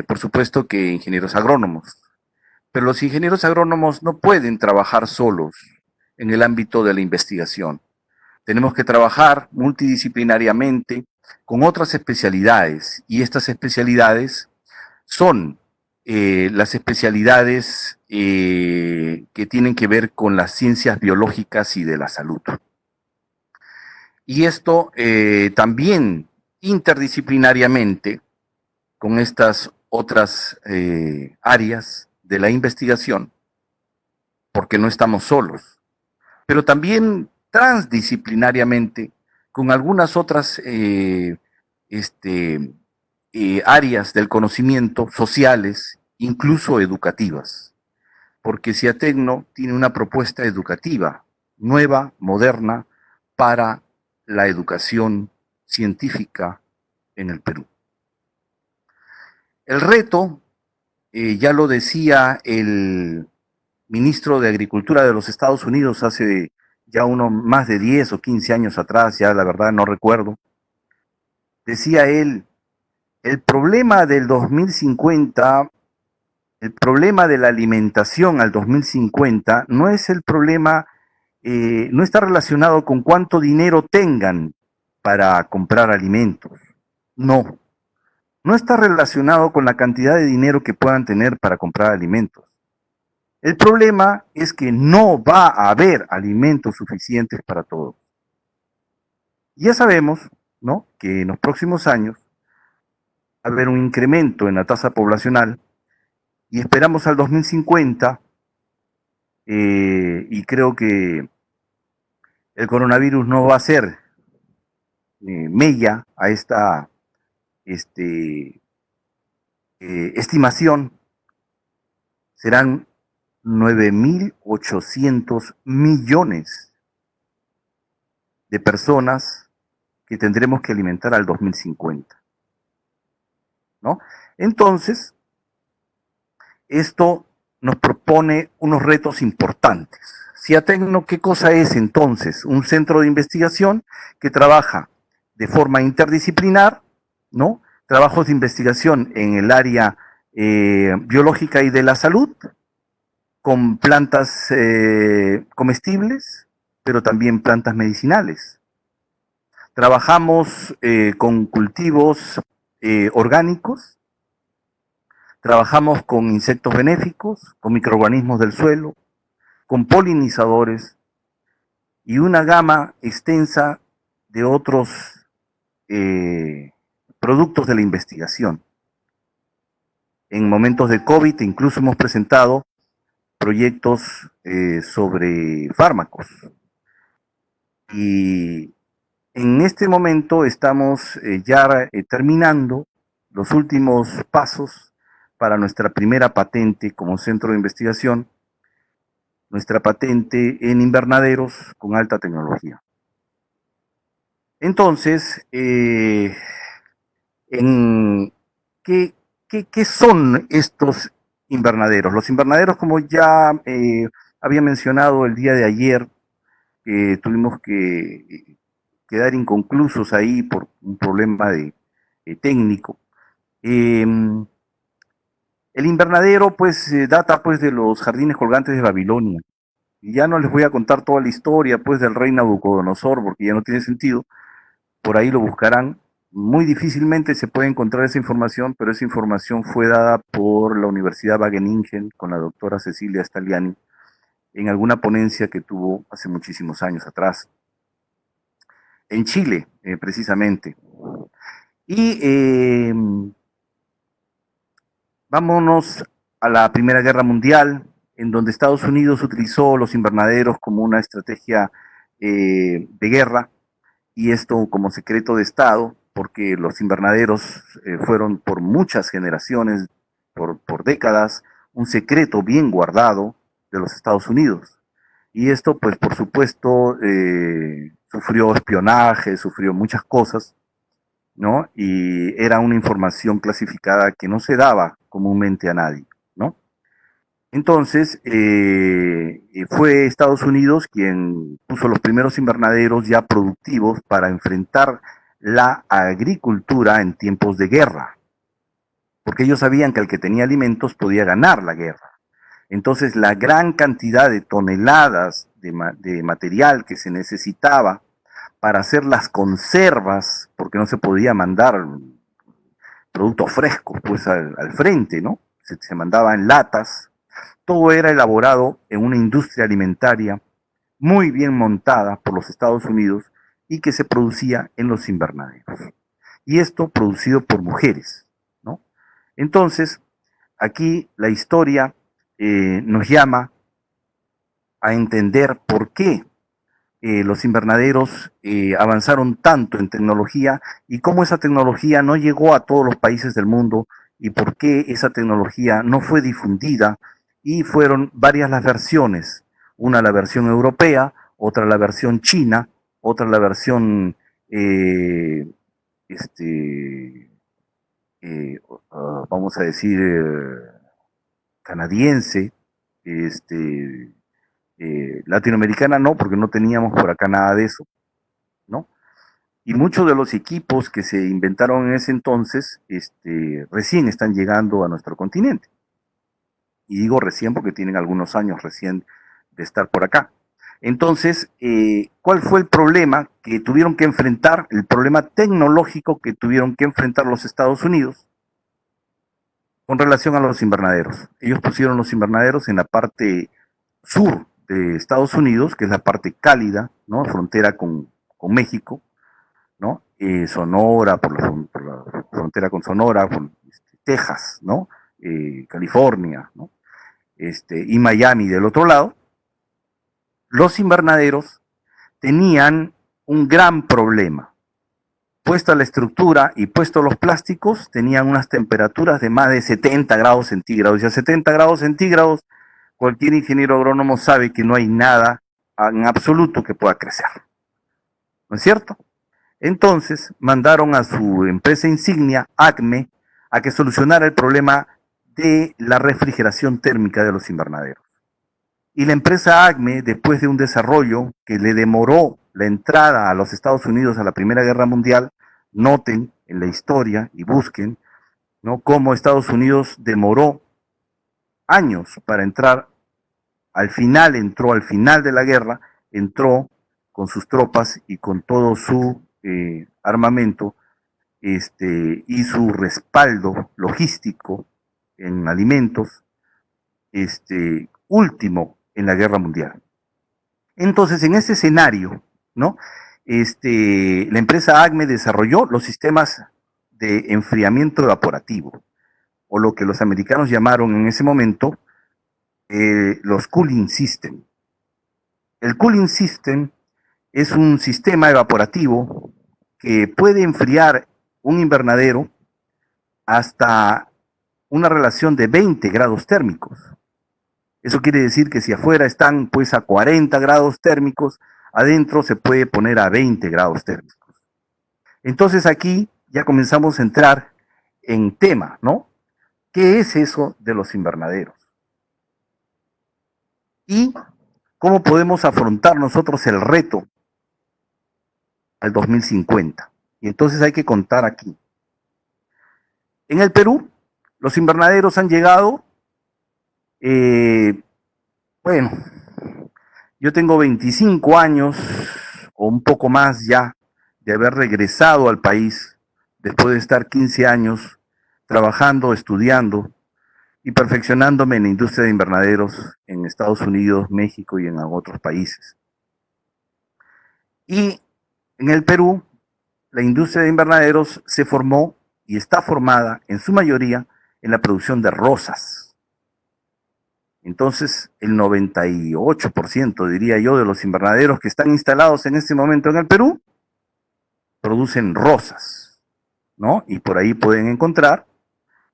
por supuesto que ingenieros agrónomos, pero los ingenieros agrónomos no pueden trabajar solos en el ámbito de la investigación. Tenemos que trabajar multidisciplinariamente con otras especialidades y estas especialidades son las especialidades que tienen que ver con las ciencias biológicas y de la salud. Y esto también interdisciplinariamente con estas otras áreas de la investigación, porque no estamos solos, pero también transdisciplinariamente con algunas otras este, áreas del conocimiento sociales, incluso educativas, porque CIATECNO tiene una propuesta educativa nueva, moderna, para la educación científica en el Perú. El reto, ya lo decía el ministro de Agricultura de los Estados Unidos hace ya más de 10 o 15 años atrás, ya la verdad no recuerdo, decía él, el problema del 2050, el problema de la alimentación al 2050 no es el problema, no está relacionado con cuánto dinero tengan para comprar alimentos, no, no está relacionado con la cantidad de dinero que puedan tener para comprar alimentos. El problema es que no va a haber alimentos suficientes para todos. Ya sabemos, ¿no?, que en los próximos años va a haber un incremento en la tasa poblacional y esperamos al 2050, y creo que el coronavirus no va a ser mella a esta estimación, serán 9.800 millones de personas que tendremos que alimentar al 2050, ¿no? Entonces, esto nos propone unos retos importantes. CIATECNO, ¿qué cosa es entonces? Un centro de investigación que trabaja de forma interdisciplinar, ¿no? Trabajos de investigación en el área biológica y de la salud, con plantas comestibles, pero también plantas medicinales. Trabajamos con cultivos orgánicos, trabajamos con insectos benéficos, con microorganismos del suelo, con polinizadores y una gama extensa de otros productos de la investigación. En momentos de COVID incluso hemos presentado proyectos sobre fármacos. Y en este momento estamos ya terminando los últimos pasos para nuestra primera patente como centro de investigación, nuestra patente en invernaderos con alta tecnología. Entonces, ¿qué son estos invernaderos? Los invernaderos, como ya había mencionado el día de ayer, tuvimos que quedar inconclusos ahí por un problema técnico. El invernadero pues data pues de los jardines colgantes de Babilonia. Y ya no les voy a contar toda la historia pues del rey Nabucodonosor porque ya no tiene sentido. Por ahí lo buscarán. Muy difícilmente se puede encontrar esa información, pero esa información fue dada por la Universidad Wageningen con la doctora Cecilia Staliani en alguna ponencia que tuvo hace muchísimos años atrás, en Chile, precisamente. Y vámonos a la Primera Guerra Mundial, en donde Estados Unidos utilizó los invernaderos como una estrategia de guerra, y esto como secreto de Estado, porque los invernaderos fueron por muchas generaciones, por décadas, un secreto bien guardado de los Estados Unidos. Y esto, pues, por supuesto, sufrió espionaje, sufrió muchas cosas, ¿no? Y era una información clasificada que no se daba comúnmente a nadie, ¿no? Entonces, fue Estados Unidos quien puso los primeros invernaderos ya productivos para enfrentar la agricultura en tiempos de guerra, porque ellos sabían que el que tenía alimentos podía ganar la guerra. Entonces, la gran cantidad de toneladas de material que se necesitaba para hacer las conservas, porque no se podía mandar productos frescos pues al frente, ¿no? Se mandaba en latas. Todo era elaborado en una industria alimentaria muy bien montada por los Estados Unidos y que se producía en los invernaderos. Y esto producido por mujeres, ¿no? Entonces, aquí la historia nos llama a entender por qué los invernaderos avanzaron tanto en tecnología y cómo esa tecnología no llegó a todos los países del mundo y por qué esa tecnología no fue difundida y fueron varias las versiones, una la versión europea, otra la versión china, otra la versión eh, este, vamos a decir canadiense, este, latinoamericana no, porque no teníamos por acá nada de eso, ¿no? Y muchos de los equipos que se inventaron en ese entonces, recién están llegando a nuestro continente. Y digo recién porque tienen algunos años recién de estar por acá. Entonces, ¿cuál fue el problema que tuvieron que enfrentar, el problema tecnológico que tuvieron que enfrentar los Estados Unidos con relación a los invernaderos? Ellos pusieron los invernaderos en la parte sur de Estados Unidos, que es la parte cálida, ¿no? Frontera con México, ¿no? Sonora, por la frontera con Sonora, con Texas, ¿no? California, ¿no? Y Miami del otro lado. Los invernaderos tenían un gran problema. Puesta la estructura y puestos los plásticos, tenían unas temperaturas de más de 70 grados centígrados. Y a 70 grados centígrados, cualquier ingeniero agrónomo sabe que no hay nada en absoluto que pueda crecer. ¿No es cierto? Entonces mandaron a su empresa insignia, ACME, a que solucionara el problema de la refrigeración térmica de los invernaderos. Y la empresa ACME, después de un desarrollo que le demoró la entrada a los Estados Unidos a la Primera Guerra Mundial, noten en la historia y busquen, ¿no?, cómo Estados Unidos demoró años para entrar, entró al final de la guerra, entró con sus tropas y con todo su armamento y su respaldo logístico en alimentos, último en la guerra mundial. Entonces, en ese escenario, ¿no? La empresa ACME desarrolló los sistemas de enfriamiento evaporativo, o lo que los americanos llamaron en ese momento los cooling system. El cooling system es un sistema evaporativo que puede enfriar un invernadero hasta una relación de 20 grados térmicos. Eso quiere decir que si afuera están pues a 40 grados térmicos, adentro se puede poner a 20 grados térmicos. Entonces aquí ya comenzamos a entrar en tema, ¿no? ¿Qué es eso de los invernaderos? Y cómo podemos afrontar nosotros el reto al 2050. Y entonces hay que contar aquí. En el Perú, los invernaderos han llegado, bueno, yo tengo 25 años o un poco más ya de haber regresado al país después de estar 15 años trabajando, estudiando y perfeccionándome en la industria de invernaderos en Estados Unidos, México y en otros países. Y en el Perú, la industria de invernaderos se formó y está formada en su mayoría en la producción de rosas. Entonces, el 98%, diría yo, de los invernaderos que están instalados en este momento en el Perú producen rosas, ¿no? Y por ahí pueden encontrar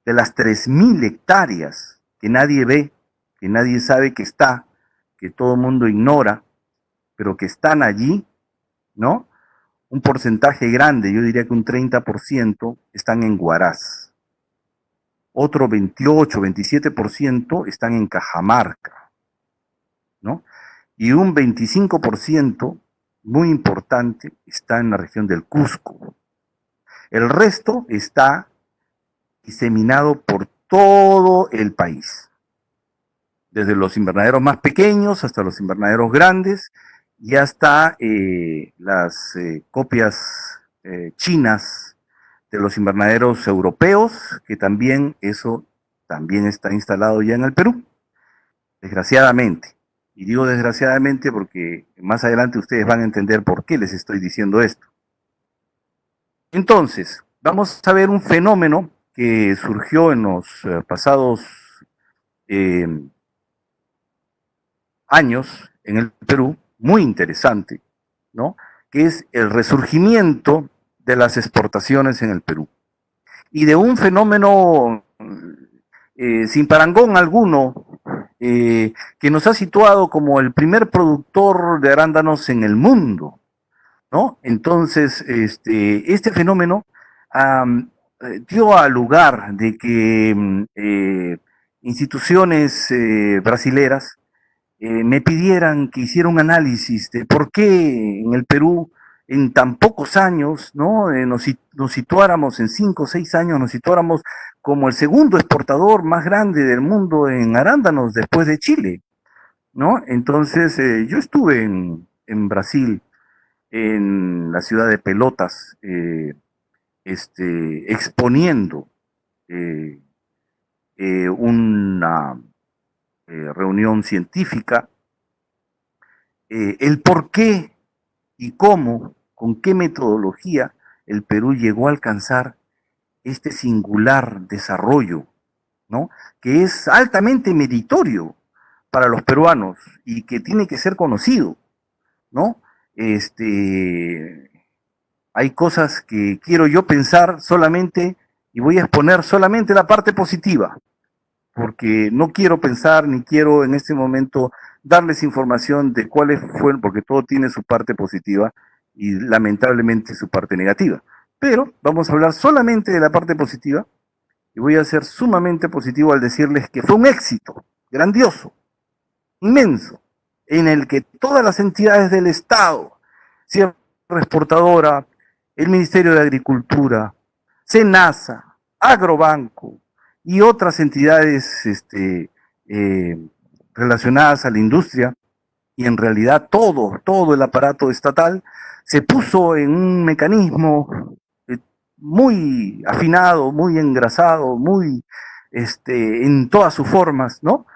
de las 3.000 hectáreas que nadie ve, que nadie sabe que está, que todo el mundo ignora, pero que están allí, ¿no? Un porcentaje grande, yo diría que un 30%, están en Huaraz. Otro 28, 27% están en Cajamarca, ¿no? Y un 25%, muy importante, está en la región del Cusco. El resto está diseminado por todo el país, desde los invernaderos más pequeños hasta los invernaderos grandes y hasta las copias chinas de los invernaderos europeos, que también eso también está instalado ya en el Perú, desgraciadamente. Y digo desgraciadamente porque más adelante ustedes van a entender por qué les estoy diciendo esto. Entonces, vamos a ver un fenómeno que surgió en los pasados eh, años en el Perú, muy interesante, ¿no? Que es el resurgimiento de las exportaciones en el Perú. Y de un fenómeno sin parangón alguno, que nos ha situado como el primer productor de arándanos en el mundo, ¿no? Entonces, este fenómeno dio a lugar de que instituciones brasileras me pidieran que hiciera un análisis de por qué en el Perú en tan pocos años, ¿no? Nos situáramos en 5 o 6 años, nos situáramos como el segundo exportador más grande del mundo en arándanos después de Chile, ¿no? Entonces, yo estuve en Brasil, en la ciudad de Pelotas, exponiendo eh, una reunión científica, el por qué y cómo, con qué metodología el Perú llegó a alcanzar este singular desarrollo, ¿no? Que es altamente meritorio para los peruanos y que tiene que ser conocido, ¿no? Hay cosas que quiero yo pensar solamente y voy a exponer solamente la parte positiva, porque no quiero pensar ni quiero en este momento darles información de cuáles fueron, porque todo tiene su parte positiva y lamentablemente su parte negativa. Pero vamos a hablar solamente de la parte positiva y voy a ser sumamente positivo al decirles que fue un éxito grandioso, inmenso, en el que todas las entidades del Estado, Sierra Exportadora, el Ministerio de Agricultura, SENASA, Agrobanco y otras entidades eh, relacionadas a la industria, y en realidad todo el aparato estatal se puso en un mecanismo muy afinado, muy engrasado, muy en todas sus formas, ¿no?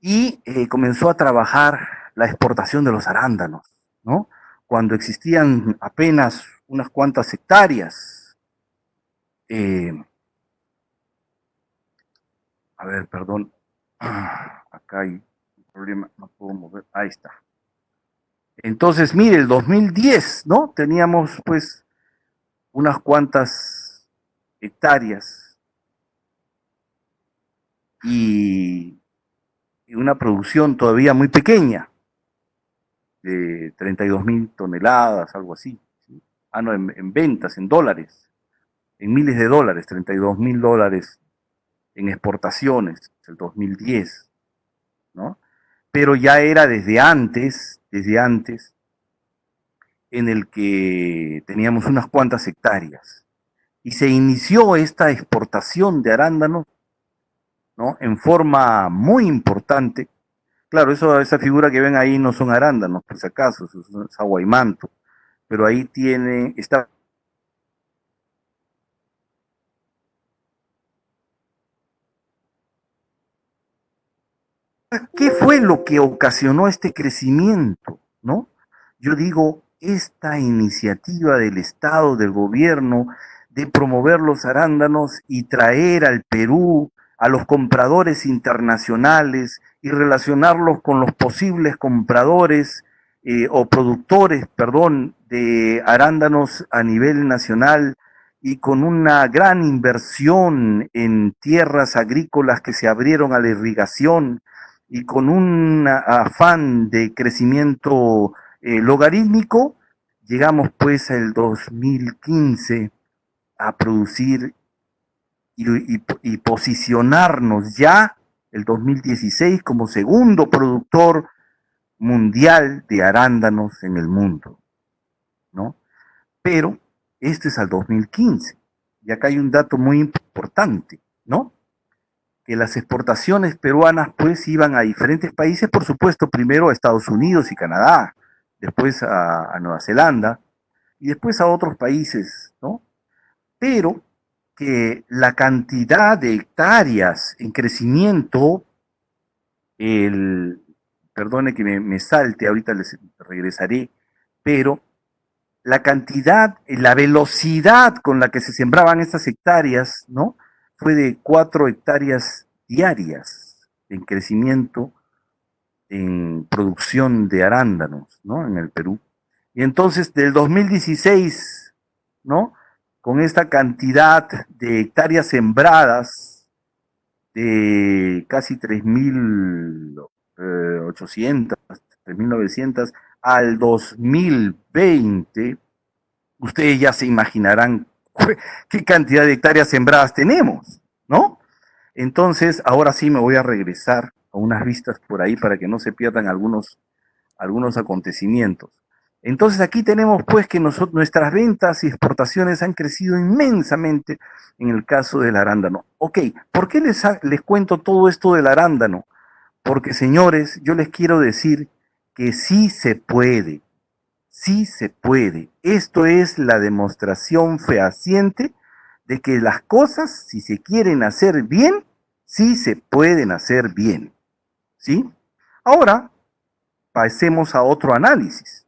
Y comenzó a trabajar la exportación de los arándanos, ¿no? Cuando existían apenas unas cuantas hectáreas. Eh, a ver, perdón, acá hay un problema, no puedo mover, ahí está. Entonces, mire, el 2010, ¿no? Teníamos pues unas cuantas hectáreas y, y una producción todavía muy pequeña, de 32.000 toneladas, algo así. ¿Sí? Ah, no, en ventas, en dólares, en miles de dólares, 32.000 dólares en exportaciones, el 2010, ¿no? Pero ya era desde antes, en el que teníamos unas cuantas hectáreas. Y se inició esta exportación de arándanos, ¿no? En forma muy importante. Claro, esa figura que ven ahí no son arándanos, por si acaso, es agua y manto. Pero ahí está. ¿Qué fue lo que ocasionó este crecimiento? ¿No? Yo digo, esta iniciativa del Estado, del gobierno, de promover los arándanos y traer al Perú a los compradores internacionales y relacionarlos con los posibles compradores o productores, perdón, de arándanos a nivel nacional y con una gran inversión en tierras agrícolas que se abrieron a la irrigación y con un afán de crecimiento logarítmico, llegamos pues al 2015 a producir y posicionarnos ya el 2016 como segundo productor mundial de arándanos en el mundo, ¿no? Pero este es al 2015. y acá hay un dato muy importante, ¿no? Que las exportaciones peruanas pues iban a diferentes países, por supuesto, primero a Estados Unidos y Canadá, después a Nueva Zelanda y después a otros países, ¿no? Pero que la cantidad de hectáreas en crecimiento, el, perdone que me salte, ahorita les regresaré, pero la cantidad, la velocidad con la que se sembraban estas hectáreas, ¿no? Fue de 4 hectáreas diarias en crecimiento, en producción de arándanos, ¿no? En el Perú. Y entonces, del 2016, ¿no? Con esta cantidad de hectáreas sembradas, de casi 3.800, 3.900, al 2020, ustedes ya se imaginarán qué cantidad de hectáreas sembradas tenemos, ¿no? Entonces, ahora sí me voy a regresar a unas vistas por ahí para que no se pierdan algunos acontecimientos. Entonces aquí tenemos pues que nuestras ventas y exportaciones han crecido inmensamente en el caso del arándano. Ok, ¿por qué les cuento todo esto del arándano? Porque señores, yo les quiero decir que sí se puede, sí se puede. Esto es la demostración fehaciente de que las cosas, si se quieren hacer bien, sí se pueden hacer bien. ¿Sí? Ahora, pasemos a otro análisis,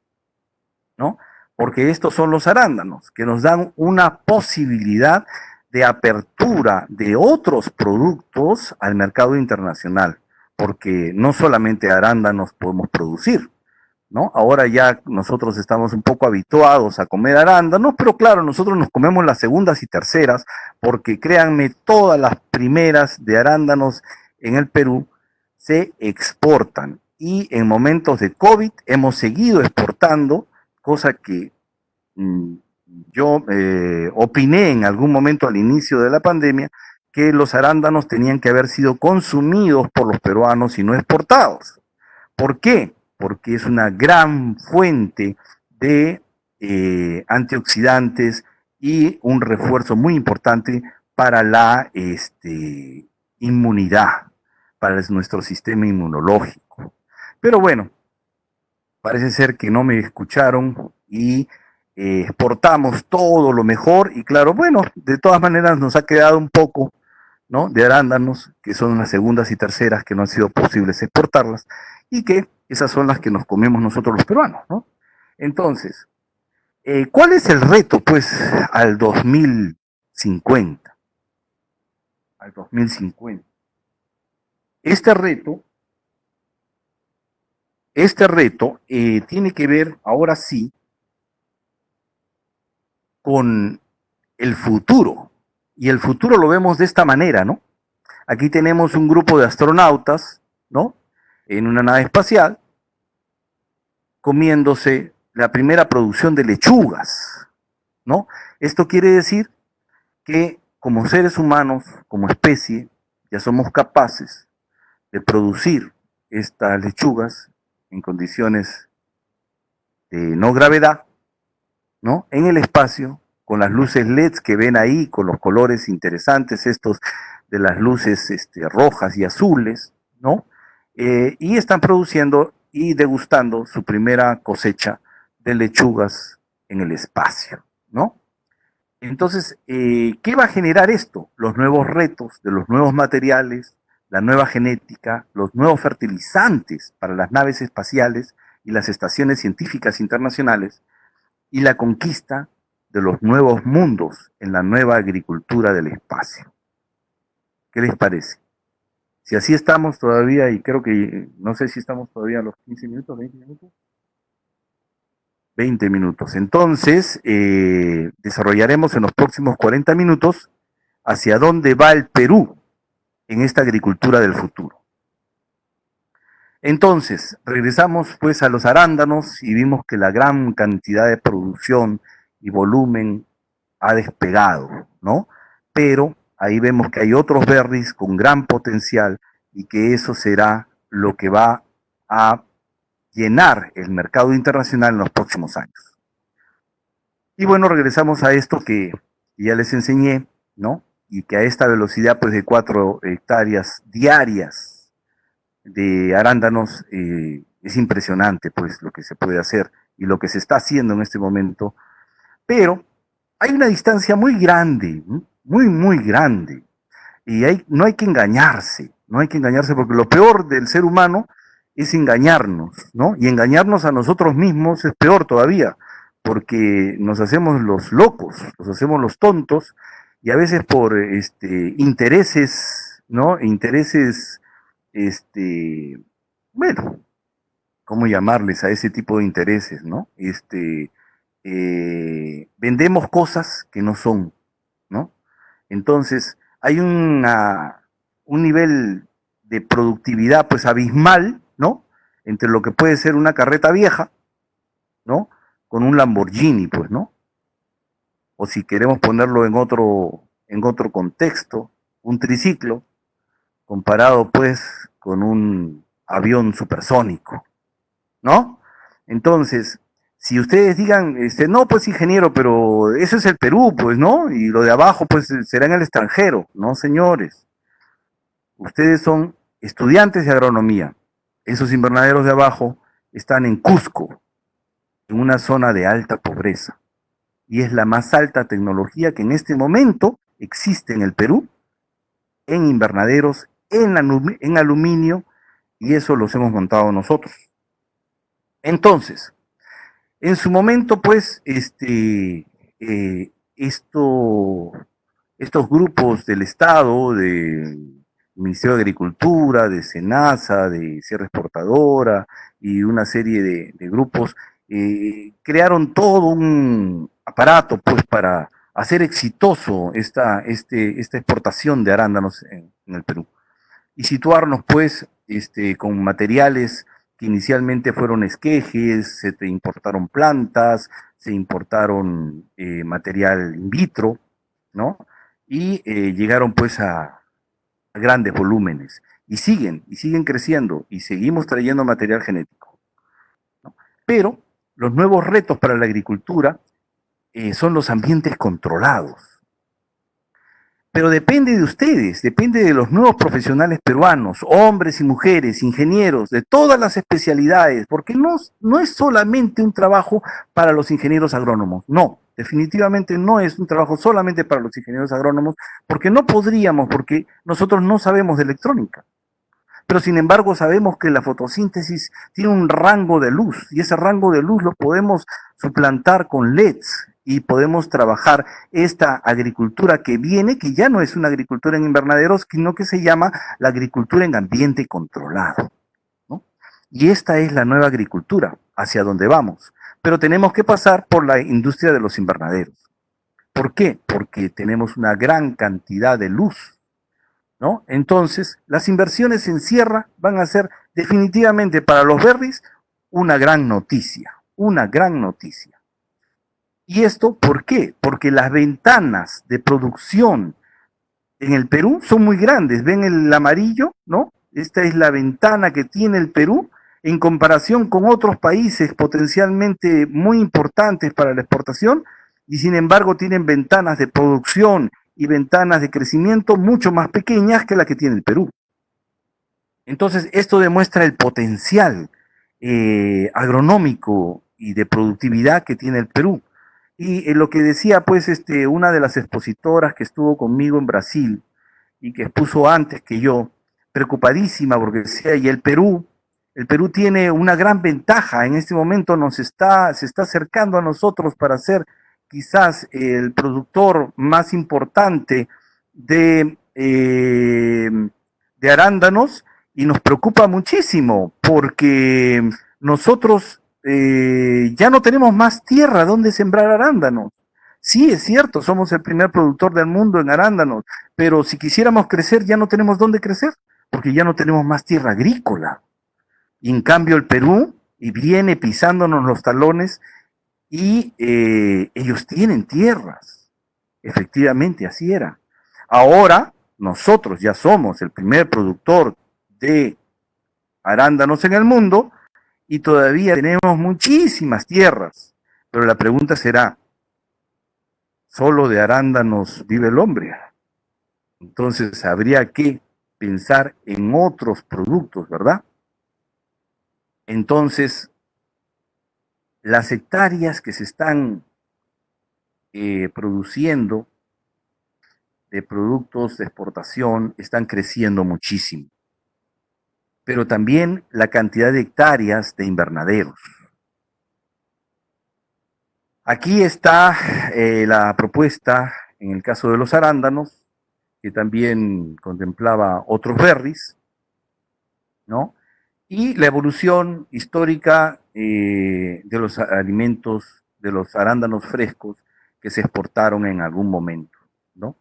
¿no? Porque estos son los arándanos, que nos dan una posibilidad de apertura de otros productos al mercado internacional, porque no solamente arándanos podemos producir, ¿no? Ahora ya nosotros estamos un poco habituados a comer arándanos, pero claro, nosotros nos comemos las segundas y terceras, porque créanme, todas las primeras de arándanos en el Perú se exportan. Y en momentos de COVID hemos seguido exportando, cosa que mmm, yo opiné en algún momento al inicio de la pandemia, que los arándanos tenían que haber sido consumidos por los peruanos y no exportados. ¿Por qué? Porque es una gran fuente de antioxidantes y un refuerzo muy importante para la inmunidad, para nuestro sistema inmunológico. Pero bueno, parece ser que no me escucharon y exportamos todo lo mejor y claro, bueno, de todas maneras nos ha quedado un poco, ¿no? De arándanos, que son las segundas y terceras que no han sido posibles exportarlas y que esas son las que nos comemos nosotros los peruanos, ¿no? Entonces, ¿cuál es el reto, pues, al 2050? Al 2050. Este reto, tiene que ver, ahora sí, con el futuro. Y el futuro lo vemos de esta manera, ¿no? Aquí tenemos un grupo de astronautas, ¿no? En una nave espacial, comiéndose la primera producción de lechugas, ¿no? Esto quiere decir que como seres humanos, como especie, ya somos capaces de producir estas lechugas en condiciones de no gravedad, ¿no? En el espacio, con las luces LEDs que ven ahí, con los colores interesantes estos de las luces rojas y azules, ¿no? Y están produciendo y degustando su primera cosecha de lechugas en el espacio, ¿no? Entonces, ¿qué va a generar esto? Los nuevos retos de los nuevos materiales, la nueva genética, los nuevos fertilizantes para las naves espaciales y las estaciones científicas internacionales, y la conquista de los nuevos mundos en la nueva agricultura del espacio. ¿Qué les parece? Si así estamos todavía, y creo que, no sé si estamos todavía a los 15 minutos, 20 minutos. 20 minutos. Entonces, desarrollaremos en los próximos 40 minutos hacia dónde va el Perú en esta agricultura del futuro. Entonces, regresamos pues a los arándanos y vimos que la gran cantidad de producción y volumen ha despegado, ¿no? Pero ahí vemos que hay otros berries con gran potencial y que eso será lo que va a llenar el mercado internacional en los próximos años. Y bueno, regresamos a esto que y ya les enseñé, ¿no? Y que a esta velocidad pues de 4 hectáreas diarias de arándanos es impresionante pues lo que se puede hacer y lo que se está haciendo en este momento, pero hay una distancia muy grande, muy, muy grande, y no hay que engañarse, no hay que engañarse porque lo peor del ser humano es engañarnos, ¿no? Y engañarnos a nosotros mismos es peor todavía, porque nos hacemos los locos, nos hacemos los tontos, y a veces por intereses, ¿no? Intereses, este, bueno, ¿cómo llamarles a ese tipo de intereses, ¿no? Vendemos cosas que no son, ¿no? Entonces, hay un nivel de productividad pues abismal, ¿no? Entre lo que puede ser una carreta vieja, ¿no? Con un Lamborghini, pues, ¿no? O si queremos ponerlo en otro contexto, un triciclo, comparado pues con un avión supersónico, ¿no? Entonces, si ustedes digan, no, pues ingeniero, pero eso es el Perú, pues, ¿no? Y lo de abajo, pues, será en el extranjero. No, señores. Ustedes son estudiantes de agronomía. Esos invernaderos de abajo están en Cusco, en una zona de alta pobreza. Y es la más alta tecnología que en este momento existe en el Perú, en invernaderos, en aluminio, y eso los hemos montado nosotros. Entonces, en su momento, pues, estos grupos del Estado, del Ministerio de Agricultura, de SENASA, de Sierra Exportadora y una serie de grupos, crearon todo un aparato, pues, para hacer exitoso esta exportación de arándanos en el Perú y situarnos pues con materiales que inicialmente fueron esquejes, se te importaron plantas, se importaron material in vitro, ¿no? Y llegaron pues a grandes volúmenes y siguen creciendo y seguimos trayendo material genético, ¿no? Pero los nuevos retos para la agricultura son los ambientes controlados. Pero depende de ustedes, depende de los nuevos profesionales peruanos, hombres y mujeres, ingenieros, de todas las especialidades, porque no es solamente un trabajo para los ingenieros agrónomos, no, definitivamente no es un trabajo solamente para los ingenieros agrónomos, porque no podríamos, porque nosotros no sabemos de electrónica. Pero sin embargo sabemos que la fotosíntesis tiene un rango de luz y ese rango de luz lo podemos suplantar con LEDs y podemos trabajar esta agricultura que viene, que ya no es una agricultura en invernaderos, sino que se llama la agricultura en ambiente controlado, ¿no? Y esta es la nueva agricultura hacia donde vamos. Pero tenemos que pasar por la industria de los invernaderos. ¿Por qué? Porque tenemos una gran cantidad de luz, ¿no? Entonces, las inversiones en sierra van a ser definitivamente para los berries una gran noticia, una gran noticia. ¿Y esto por qué? Porque las ventanas de producción en el Perú son muy grandes. ¿Ven el amarillo? ¿No? Esta es la ventana que tiene el Perú en comparación con otros países potencialmente muy importantes para la exportación y sin embargo tienen ventanas de producción y ventanas de crecimiento mucho más pequeñas que la que tiene el Perú. Entonces, esto demuestra el potencial agronómico y de productividad que tiene el Perú. Y lo que decía, pues, una de las expositoras que estuvo conmigo en Brasil y que expuso antes que yo, preocupadísima porque decía, y el Perú tiene una gran ventaja, en este momento se está acercando a nosotros para ser quizás el productor más importante de arándanos y nos preocupa muchísimo porque nosotros ya no tenemos más tierra donde sembrar arándanos. Sí, es cierto, somos el primer productor del mundo en arándanos, pero si quisiéramos crecer ya no tenemos dónde crecer, porque ya no tenemos más tierra agrícola. Y en cambio el Perú y viene pisándonos los talones y ellos tienen tierras. Efectivamente, así era. Ahora nosotros ya somos el primer productor de arándanos en el mundo y todavía tenemos muchísimas tierras. Pero la pregunta será, solo de arándanos vive el hombre. Entonces habría que pensar en otros productos, ¿verdad? Entonces, las hectáreas que se están produciendo de productos de exportación están creciendo muchísimo, pero también la cantidad de hectáreas de invernaderos. Aquí está la propuesta en el caso de los arándanos, que también contemplaba otros berries, ¿no? Y la evolución histórica de los alimentos, de los arándanos frescos que se exportaron en algún momento, ¿no?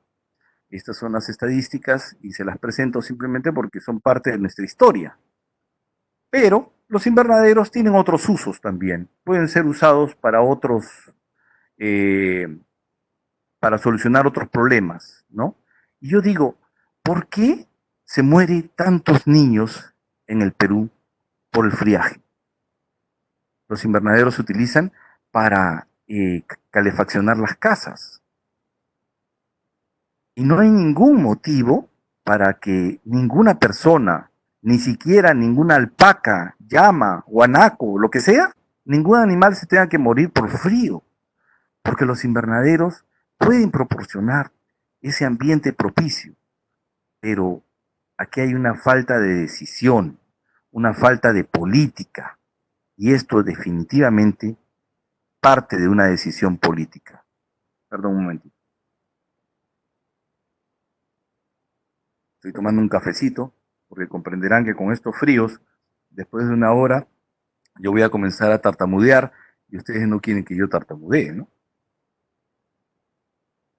Estas son las estadísticas y se las presento simplemente porque son parte de nuestra historia. Pero los invernaderos tienen otros usos también. Pueden ser usados para otros, eh, para solucionar otros problemas, ¿no? Y yo digo, ¿por qué se mueren tantos niños en el Perú por el friaje? Los invernaderos se utilizan para calefaccionar las casas. Y no hay ningún motivo para que ninguna persona, ni siquiera ninguna alpaca, llama, guanaco, lo que sea, ningún animal se tenga que morir por frío, porque los invernaderos pueden proporcionar ese ambiente propicio, pero aquí hay una falta de decisión, una falta de política, y esto definitivamente parte de una decisión política. Perdón un momentito. Estoy tomando un cafecito, porque comprenderán que con estos fríos, después de una hora, yo voy a comenzar a tartamudear y ustedes no quieren que yo tartamudee, ¿no?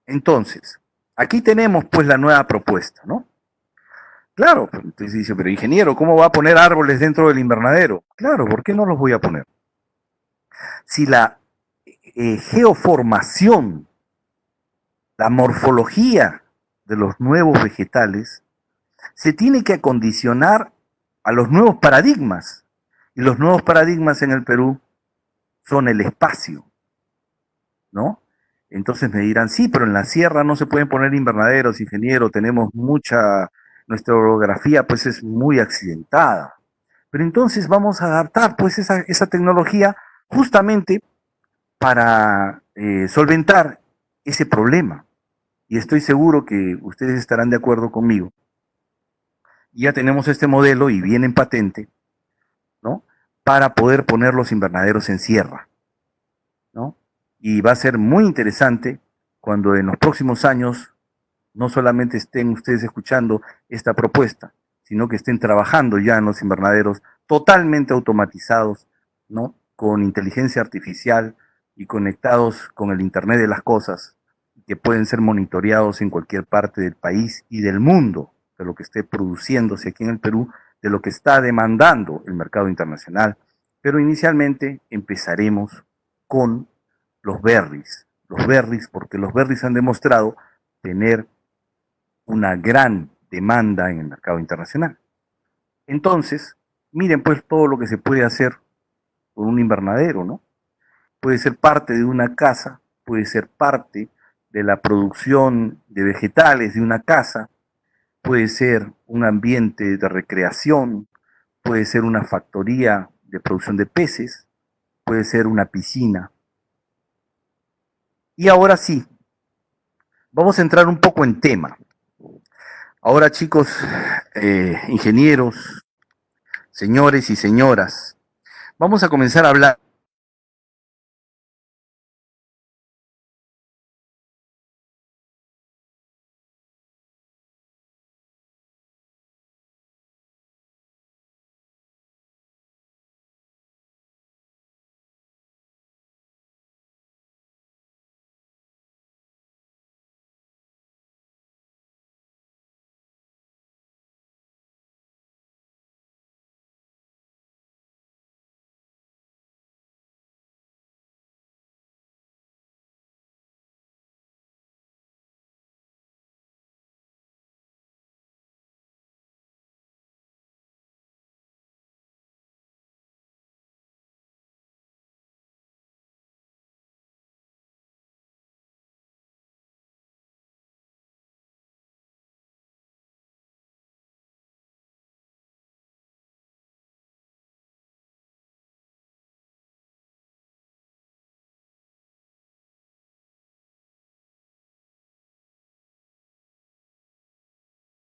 Entonces, aquí tenemos pues la nueva propuesta, ¿no? Claro, entonces dice, pero ingeniero, ¿cómo va a poner árboles dentro del invernadero? Claro, ¿por qué no los voy a poner? Si la geoformación, la morfología de los nuevos vegetales se tiene que acondicionar a los nuevos paradigmas. Y los nuevos paradigmas en el Perú son el espacio, ¿no? Entonces me dirán, sí, pero en la sierra no se pueden poner invernaderos, ingeniero, tenemos mucha, nuestra orografía pues es muy accidentada. Pero entonces vamos a adaptar pues esa tecnología justamente para solventar ese problema. Y estoy seguro que ustedes estarán de acuerdo conmigo. Ya tenemos este modelo y viene en patente, ¿no? Para poder poner los invernaderos en sierra, ¿no? Y va a ser muy interesante cuando en los próximos años no solamente estén ustedes escuchando esta propuesta, sino que estén trabajando ya en los invernaderos totalmente automatizados, ¿no? Con inteligencia artificial y conectados con el Internet de las cosas, que pueden ser monitoreados en cualquier parte del país y del mundo, de lo que esté produciéndose aquí en el Perú, de lo que está demandando el mercado internacional. Pero inicialmente empezaremos con los berries, porque los berries han demostrado tener una gran demanda en el mercado internacional. Entonces, miren pues todo lo que se puede hacer con un invernadero, ¿no? Puede ser parte de una casa, puede ser parte de la producción de vegetales de una casa, puede ser un ambiente de recreación, puede ser una factoría de producción de peces, puede ser una piscina. Y ahora sí, vamos a entrar un poco en tema. Ahora chicos, ingenieros, señores y señoras, vamos a comenzar a hablar